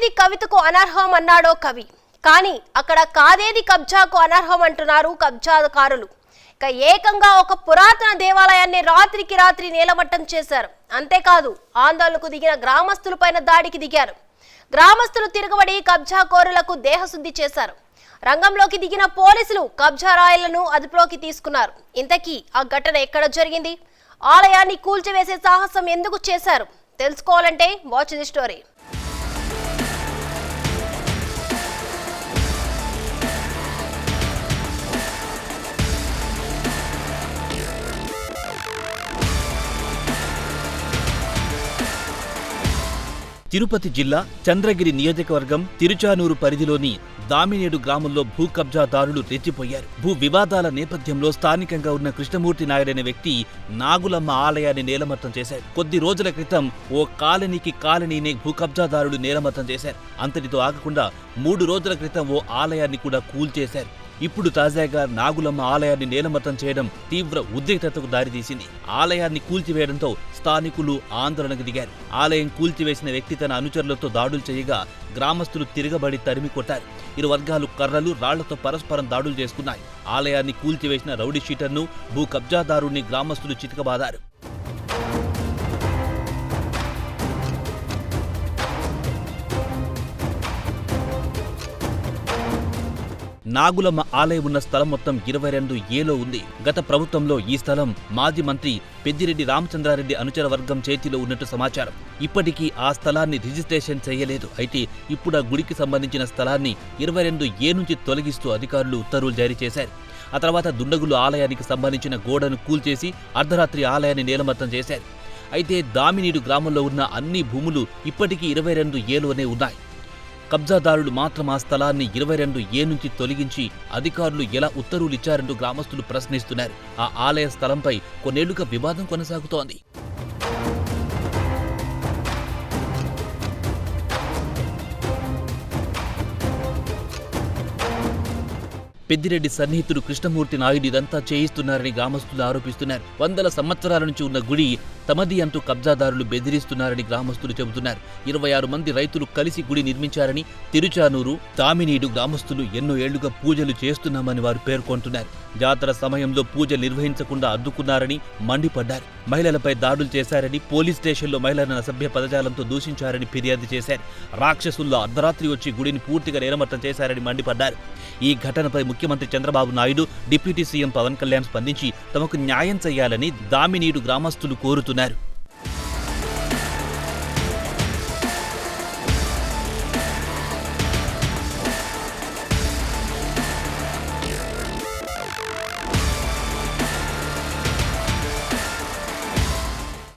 కాదేది కవితకు అనర్హం అన్నాడో కవి. కానీ అక్కడ కాదేది కబ్జాకు అనర్హం అంటున్నారు కబ్జాకారులు. ఇక ఏకంగా ఒక పురాతన దేవాలయాన్ని రాత్రికి రాత్రి నేలమట్టం చేశారు. అంతేకాదు ఆందోళనకు దిగిన గ్రామస్తులపైన దాడికి దిగారు. గ్రామస్తులు తిరగబడి కబ్జాకోరులకు దేహశుద్ధి చేశారు. రంగంలోకి దిగిన పోలీసులు కబ్జా రాయలను అదుపులోకి తీసుకున్నారు. ఇంతకీ ఆ ఘటన ఎక్కడ జరిగింది? ఆలయాన్ని కూల్చివేసే సాహసం ఎందుకు చేశారు? తెలుసుకోవాలంటే వాచ్ ది స్టోరీ. తిరుపతి జిల్లా చంద్రగిరి నియోజకవర్గం తిరుచానూరు పరిధిలోని దామినేడు గ్రామంలో భూ కబ్జాదారులు రెచ్చిపోయారు. భూ వివాదాల నేపథ్యంలో స్థానికంగా ఉన్న కృష్ణమూర్తి నాయుడనే వ్యక్తి నాగులమ్మ ఆలయాన్ని నేలమట్టం చేశారు. కొద్ది రోజుల క్రితం ఓ కాలనీనే భూ కబ్జాదారులు నేలమట్టం చేశారు. అంతటితో ఆగకుండా 3 రోజుల క్రితం ఓ ఆలయాన్ని కూడా కూల్చేశారు. ఇప్పుడు తాజాగా నాగులమ్మ ఆలయాన్ని నేలమట్టం చేయడం తీవ్ర ఉద్రిక్తతకు దారితీసింది. ఆలయాన్ని కూల్చివేయడంతో స్థానికులు ఆందోళనకు దిగారు. ఆలయం కూల్చివేసిన వ్యక్తి తన అనుచరులతో దాడులు చేయగా గ్రామస్తులు తిరగబడి తరిమి కొట్టారు. ఇరు వర్గాలు కర్రలు, రాళ్లతో పరస్పరం దాడులు చేసుకున్నాయి. ఆలయాన్ని కూల్చివేసిన రౌడీ షీటర్ను, భూ కబ్జాదారుణ్ణి గ్రామస్తులు చితకబాదారు. నాగులమ్మ ఆలయం ఉన్న స్థలం మొత్తం 22 ఏలో ఉంది. గత ప్రభుత్వంలో ఈ స్థలం మాజీ మంత్రి పెద్దిరెడ్డి రామచంద్రారెడ్డి అనుచర వర్గం చేతిలో ఉన్నట్టు సమాచారం. ఇప్పటికీ ఆ స్థలాన్ని రిజిస్ట్రేషన్ చేయలేదు. అయితే ఇప్పుడు ఆ గుడికి సంబంధించిన స్థలాన్ని 22 ఏ నుంచి తొలగిస్తూ అధికారులు ఉత్తర్వులు జారీ చేశారు. ఆ తర్వాత దుండగులు ఆలయానికి సంబంధించిన గోడను కూల్చేసి అర్ధరాత్రి ఆలయాన్ని నేలమట్టం చేశారు. అయితే దామినీడు గ్రామంలో ఉన్న అన్ని భూములు ఇప్పటికీ 22 ఏలోనే ఉన్నాయి. కబ్జాదారులు మాత్రం ఆ స్థలాన్ని 22 ఏ నుంచి తొలగించి అధికారులు ఎలా ఉత్తర్వులు ఇచ్చారంటూ గ్రామస్తులు ప్రశ్నిస్తున్నారు. ఆ ఆలయ స్థలంపై కొన్నేళ్లుగా వివాదం కొనసాగుతోంది. పెద్దిరెడ్డి సన్నిహితుడు కృష్ణమూర్తి నాయుడు ఇదంతా చేయిస్తున్నారని గ్రామస్తులు ఆరోపిస్తున్నారు. 100 సంవత్సరాల నుంచి ఉన్న గుడి తమది అంటూ కబ్జాదారులు బెదిరిస్తున్నారని గ్రామస్తులు చెబుతున్నారు. 26 మంది రైతులు కలిసి గుడి నిర్మించారని, తిరుచానూరు, దామినీడు గ్రామస్తులు ఎన్నో ఏళ్లుగా పూజలు చేస్తున్నామని వారు పేర్కొంటున్నారు. జాతర సమయంలో పూజలు నిర్వహించకుండా అడ్డుకున్నారని మండిపడ్డారు. మహిళలపై దాడులు చేశారని, పోలీస్ స్టేషన్లో మహిళలను అసభ్య పదజాలంతో దూషించారని ఫిర్యాదు చేశారు. రాక్షసుల్లో అర్ధరాత్రి వచ్చి గుడిని పూర్తిగా నేలమట్టం చేశారని మండిపడ్డారు. ఈ ఘటనపై ముఖ్యమంత్రి చంద్రబాబు నాయుడు, డిప్యూటీ సీఎం పవన్ కళ్యాణ్ స్పందించి తమకు న్యాయం చేయాలని దామినీడు గ్రామస్తులు కోరుతున్నారు.